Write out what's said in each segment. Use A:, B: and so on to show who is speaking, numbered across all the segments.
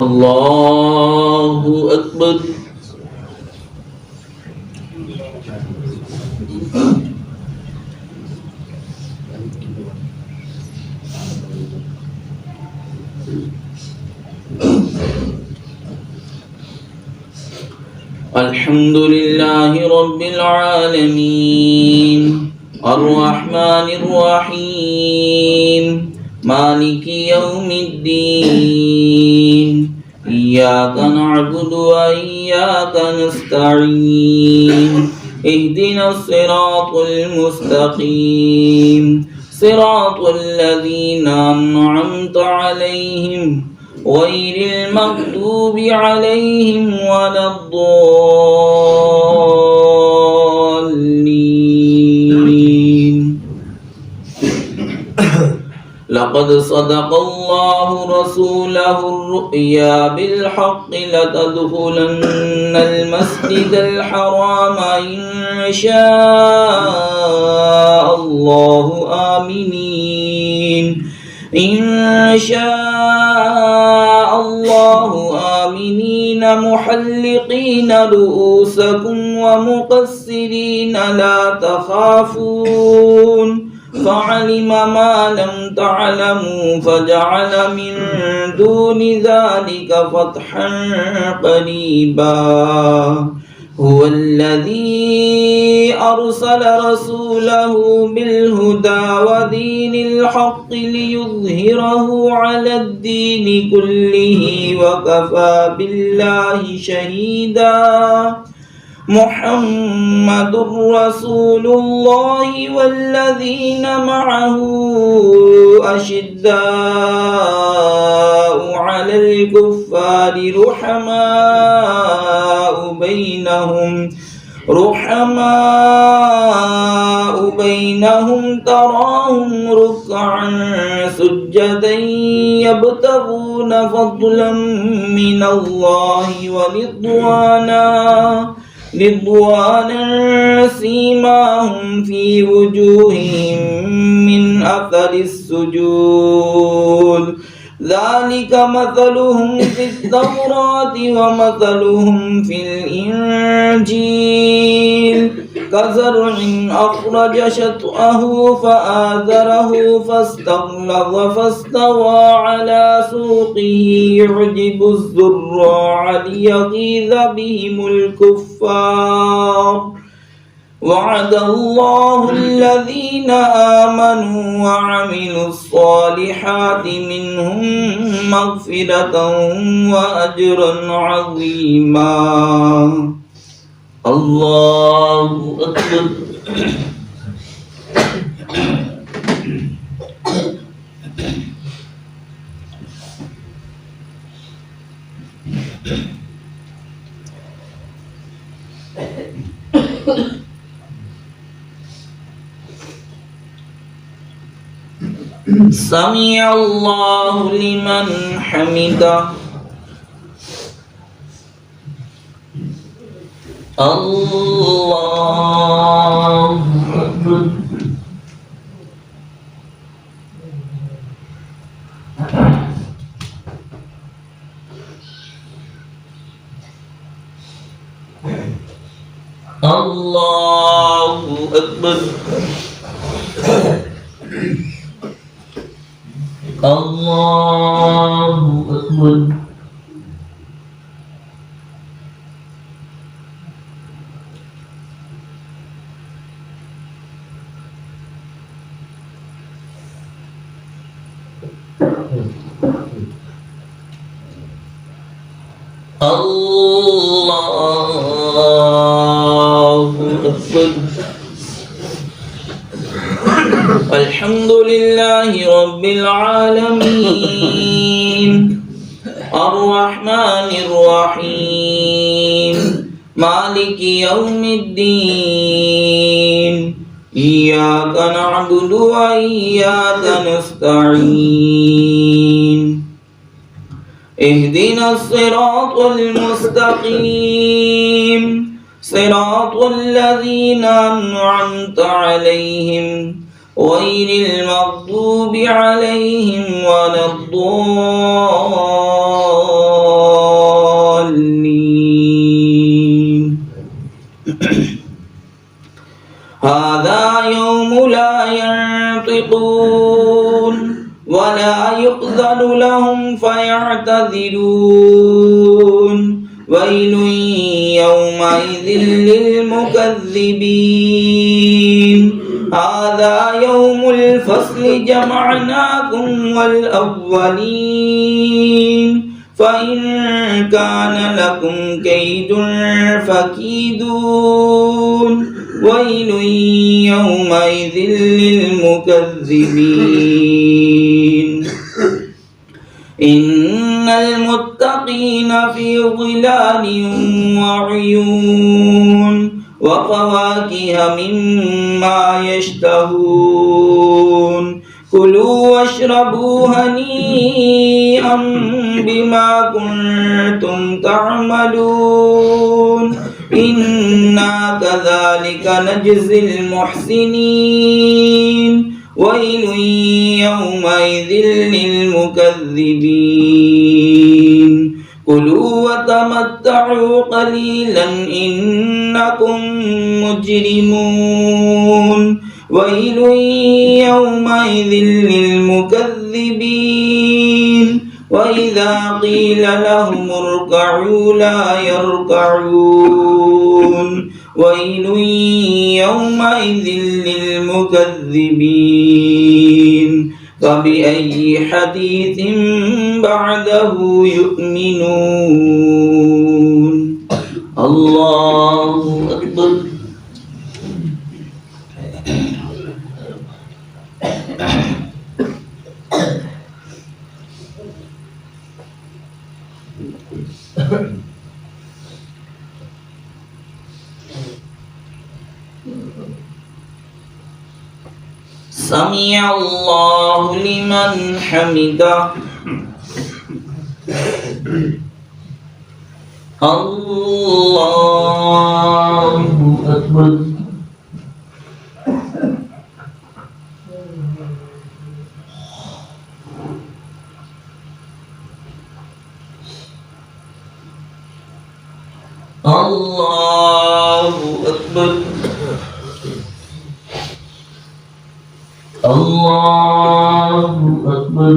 A: الله أكبر. الحمد لله رب العالمين الرحمن الرحيم مالك يوم الدين إياك نعبد وإياك نستعين اهدنا الصراط المستقيم صراط الذين أنعمت عليهم غير المغضوب عليهم ولا الضالين. لقد صدق الله رسوله الرؤيا بالحق لتدخلن المسجد الحرام إن شاء الله آمنين إن شاء الله آمنين محلقين رؤوسكم ومقصرين لا تخافون فعلم ما لم تعلموا فجعل من دون ذلك فتحا قريبا. هو الذي أرسل رسوله بالهدى ودين الحق ليظهره على الدين كله وكفى بالله شهيدا. محمد رسول الله والذين معه أشداء على الكفار رحماء بينهم تراهم ركعا سجدا يبتغون فضلا من الله ورضوانا سيماهم في وجوههم من أثر السجود ذلك مثلهم في التوراة ومثلهم في الإنجيل كزرع أخرج شطأه فآزره فاستغلظ فاستوى على سوقه يعجب الزراع ليغيظ بهم الكفار. وعد الله الذين آمنوا وعملوا الصالحات منهم مغفرة وأجرا عظيما. الله أكبر. سمع الله لمن حمده. الله أكبر. الله أكبر. الله أكبر. الله أكبر. الحمد لله رب العالمين الرحمن الرحيم مالك يوم الدين إياك نعبد وإياك نستعين اهدنا الصراط المستقيم صراط الذين أنعمت عليهم غير المغضوب عليهم ولا الضالين. ولا يؤذن لهم فيعتذرون ويل يومئذ للمكذبين هذا يوم الفصل جمعناكم والأولين فإن كان لكم كيد فكيدون ويل يومئذ للمكذبين إن المتقين في ظلال وعيون وفواكه مما يشتهون كلوا واشربوا هنيئا بما كنتم تعملون إنا كذلك نجزي المحسنين ويل يومئذ للمكذبين كلوا وتمتعوا قليلا إنكم مجرمون ويل يومئذ للمكذبين وإذا قيل لهم اركعوا لا يركعون ويل يومئذ للمكذبين فبأي حديث بعده يؤمنون الله أكبر سمع الله لمن حمده الله أكبر الله أكبر الله أكبر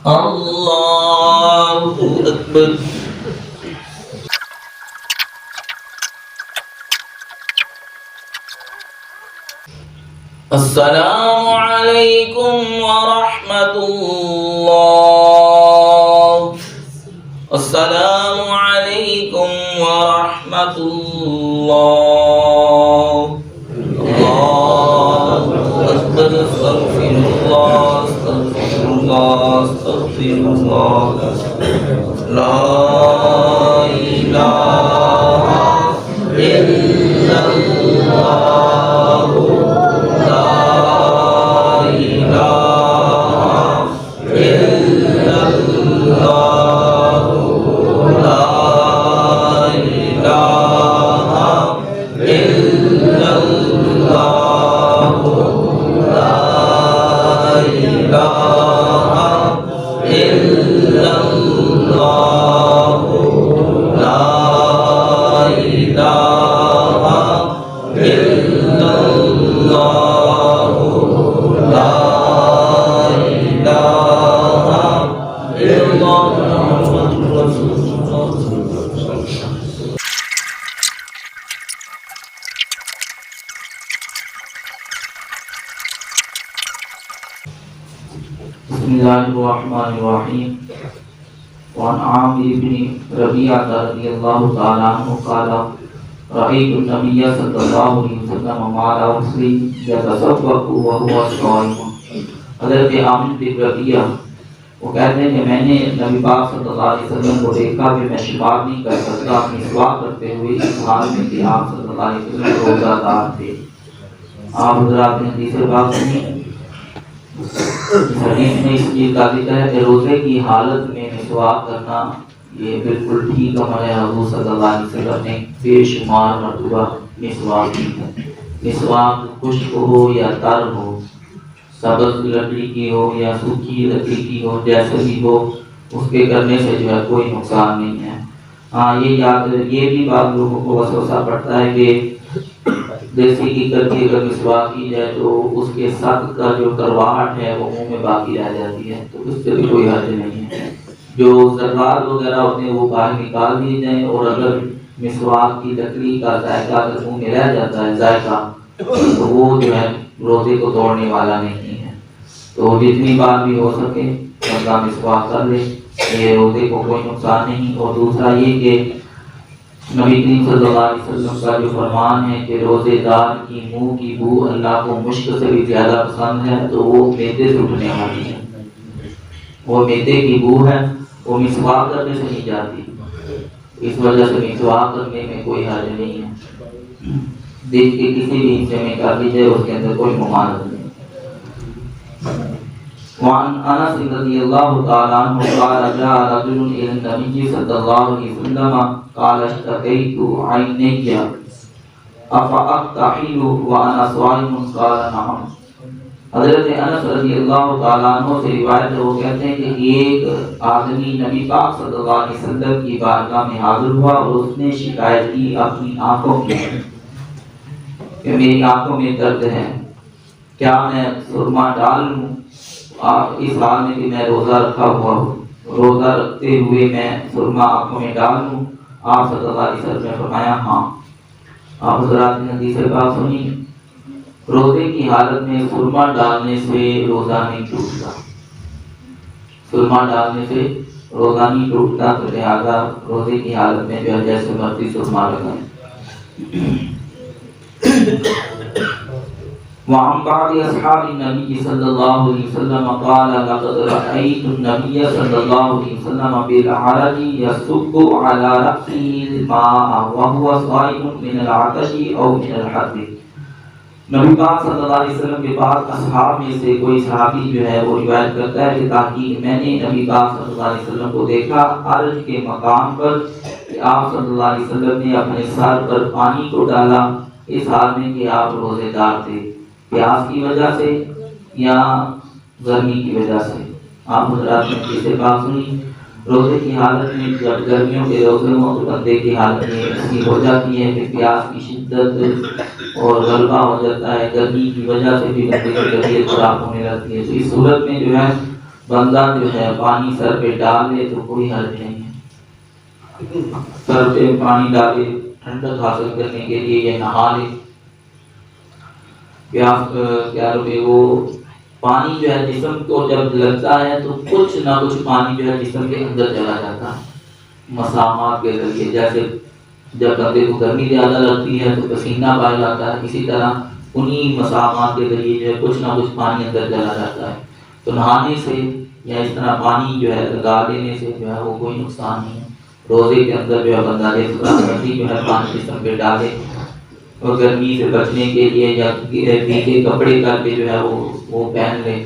A: الله أكبر السلام عليكم ورحمة الله السلام عليكم ورحمة الله الله أكبر استغفر الله استغفر الله استغفر الله لا إله إلا الله Bismillahirrahmanirrahim. وعن عامر بن ربيعة رضي الله تعالى عنه قال رأيت النبي صلى الله عليه وسلم مع رسول يتصوف وهو صائم. حضرت عامر بن ربيعة वो कहते हैं कि मैंने नबी पाक सल्लल्लाहु अलैहि वसल्लम को देखा कि मैं शिमार नहीं कर सकता अपनी दुआ करते हुए इस हाल में कि आप सल्लल्लाहु अलैहि वसल्लम रोजादार थे। आप हज़रात ने तीसरे बात सुनी। हदीस में इसलिए कहा गया है कि रोजे की हालत में मिसवाक करना ये बिल्कुल ठीक अमल है। हुज़ूर सल्लल्लाहु अलैहि वसल्लम ने बेशुमार मरतबा मिसवाक की है। मिसवाक खुश्क हो या तर हो, सब्ज़ लकड़ी की हो या सूखी लकड़ी की हो, जैसे भी हो, اس کے کرنے سے جو ہے کوئی نقصان نہیں ہے۔ ہاں یہ بھی بات لوگوں کو وسوسہ پڑتا ہے کہ دیسی کیکر کی اگر مسواک کی جائے تو اس کے ساتھ کا جو کرواہٹ ہے وہ منہ میں باقی رہ جاتی ہے، تو اس سے بھی کوئی حرج نہیں ہے۔ جو ذرات وغیرہ ہوتے ہیں وہ باہر نکال دیے جائیں، اور اگر مسواک کی لکڑی کا ذائقہ اگر منہ میں رہ جاتا ہے ذائقہ، تو وہ جو ہے روزے کو توڑنے والا نہیں ہے۔ تو جتنی بار بھی ہو سکے بندہ مسواک کر لے، یہ روزے کو کوئی نقصان نہیں۔ اور دوسرا یہ کہ نبی کریم صلی اللہ علیہ وسلم کا جو فرمان ہے کہ روزے دار کی منہ کی بو اللہ کو مشک سے بھی زیادہ پسند ہے، تو وہ معدے سے اٹھنے والی ہے، وہ معدے کی بو ہے، وہ مسواک کرنے سے نہیں جاتی، اس وجہ سے مسواک کرنے میں کوئی حرج نہیں ہے۔ دیکھ کے کسی بھی حصے میں کر لی جائے، اس کے اندر کوئی ممانعت نہیں۔ وعن انس رضی اللہ تعالی عنہ قال جاء رجل الى النبي صلی اللہ علیہ وسلم قال اشتكيت عيني افاقتحل وانا صائم قال نعم۔ حضرت انس رضی اللہ تعالیٰ عنہ سے روایت ہے، وہ کہتے ہیں کہ ایک آدمی نبی پاک صلی اللہ علیہ وسلم کی بارگاہ میں حاضر ہوا اور اس نے شکایت کی اپنی آنکھوں کی کہ میری آنکھوں میں درد ہے، کیا میں سرما ڈال لوں؟ اس حال میں کہ میں روزہ رکھا ہوا ہوں، روزہ رکھتے ہوئے میں سرما آنکھوں میں ڈال لوں؟ آپ صلی اللہ علیہ وسلم نے فرمایا ہاں۔ آپ حضرات نے حدیث پاک سنی، روزے کی حالت میں سرما ڈالنے سے روزہ نہیں ٹوٹتا، سرما ڈالنے سے روزہ نہیں ٹوٹتا، تو لہٰذا روزے کی حالت میں جو ہے جیسے مرضی سرما لگائیں۔ وعن بعض اصحاب النبي صلى الله عليه وسلم قال لقد رأيت النبي صلى الله عليه وسلم بالعرج يصب على رأسه الماء وهو صائم من العطش او من الحر۔ نبی پاک صلی اللہ علیہ وسلم کے بعد اصحاب میں سے کوئی صحابی جو ہے وہ روایت کرتا ہے کہ تاکہ میں نے نبی پاک صلی اللہ علیہ وسلم کو دیکھا عرج کے مقام پر کہ آپ صلی اللہ علیہ وسلم نے اپنے سر پر پانی کو ڈالا، اس حال میں کہ آپ روزے دار تھے، پیاس کی وجہ سے یا گرمی کی وجہ سے۔ آپ حضرات نے کسی بات سنی، روزے کی حالت میں جب گرمیوں کے روزے ہوں تو بندے کی حالت میں ایسی ہو جاتی ہے کہ پیاس کی شدت اور غلبہ ہو جاتا ہے، گرمی کی وجہ سے بھی بندے کی طبیعت خراب ہونے لگتی ہے۔ تو اس صورت میں جو ہے بندہ جو ہے پانی سر پہ ڈال لے تو کوئی حرج نہیں ہے، سر پہ پانی ڈالے ٹھنڈک حاصل کرنے کے لیے یا نہا لے۔ کیا روپے وہ پانی جو ہے جسم کو جب لگتا ہے تو کچھ نہ کچھ پانی جو ہے جسم کے اندر چلا جاتا ہے مسامات کے ذریعے، جیسے جب بندے کو گرمی زیادہ لگتی ہے تو پسینہ پایا جاتا ہے، اسی طرح انہی مسامات کے ذریعے جو ہے کچھ نہ کچھ پانی اندر چلا جاتا ہے۔ تو نہانے سے یا اس طرح پانی جو ہے لگا دینے سے جو ہے وہ کوئی نقصان نہیں ہے۔ روزے کے اندر جو ہے بندہ جو ہے پانی جسم پہ ڈالے، اور گرمی سے بچنے کے لیے یا بھیگے کپڑے کر کے جو ہے وہ پہن لے،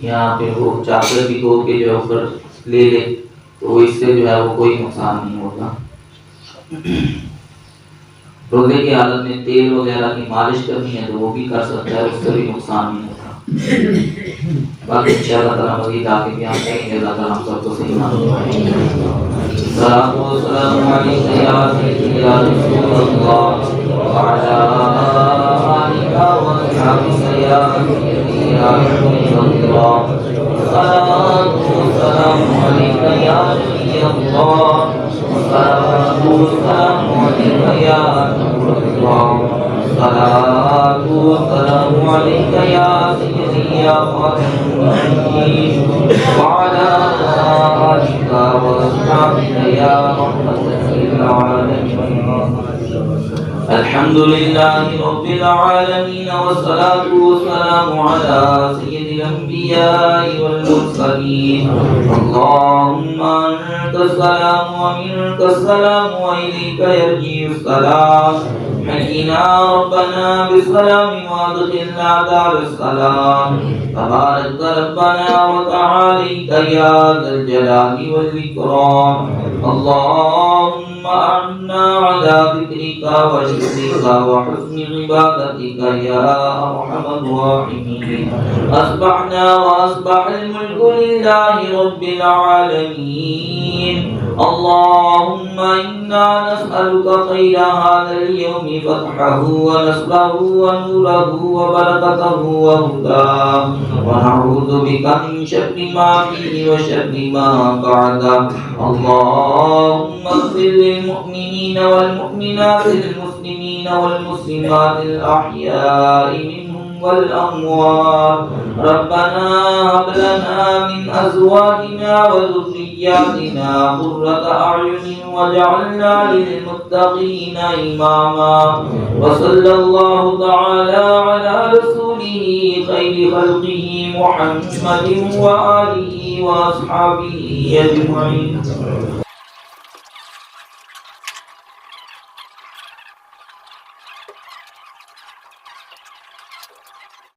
A: یا پھر وہ چادر بھی دھو کے جو ہے اوپر لے لے، تو اس سے جو ہے وہ کوئی نقصان نہیں ہوتا۔ روزے کی حالت میں تیل وغیرہ کی مالش کرنی ہے تو وہ بھی کر سکتا ہے، اس سے بھی نقصان نہیں ہوتا۔ باقی انشاءاللہ تعالیٰ مزید آگے بیان کریں گے، اللہ تعالیٰ ہم سب کو صحیح الصلاۃ والسلام علیک یا سیدی یا رسول اللہ وعلی آلک وصحبہ یا سیدی یا رسول اللہ۔ الصلاۃ والسلام علیک یا نبی اللہ، الصلاۃ والسلام علیک یا نور اللہ، الصلاۃ والسلام علیک یا سیدی یا خاتم النبیین وعلی آلک وصحبہ یا رحمۃ للعالمین۔ الحمد لله رب العالمين والصلاة والسلام على سيد الأنبياء والمرسلين۔ اللهم أنت السلام ومنك السلام وإليك يرجع السلام، حينا ربنا بالسلام وادخلنا دار السلام، تبارك ربنا وتعاليك يا ذا الجلال والإكرام۔ اللهم اللهم أعنا على ذكرك وشكرك وحسن عبادتك يا أرحم الراحمين. أصبحنا وأصبح الملك لله رب العالمين. اللهم إنا نسألك خير هذا اليوم فتحه ونصره ونوره وبركته وهداه، ونعوذ بك من شر ما فيه وشر ما بعده. اللهم اغفر للمؤمنين والمؤمنات المسلمين والمسلمات الأحياء منهم والأموات. ربنا هب لنا من أزواجنا وذرياتنا قرة أعين واجعلنا للمتقين إماما. وصلى الله تعالى على رسوله خير خلقه محمد وآله وأصحابه أجمعين.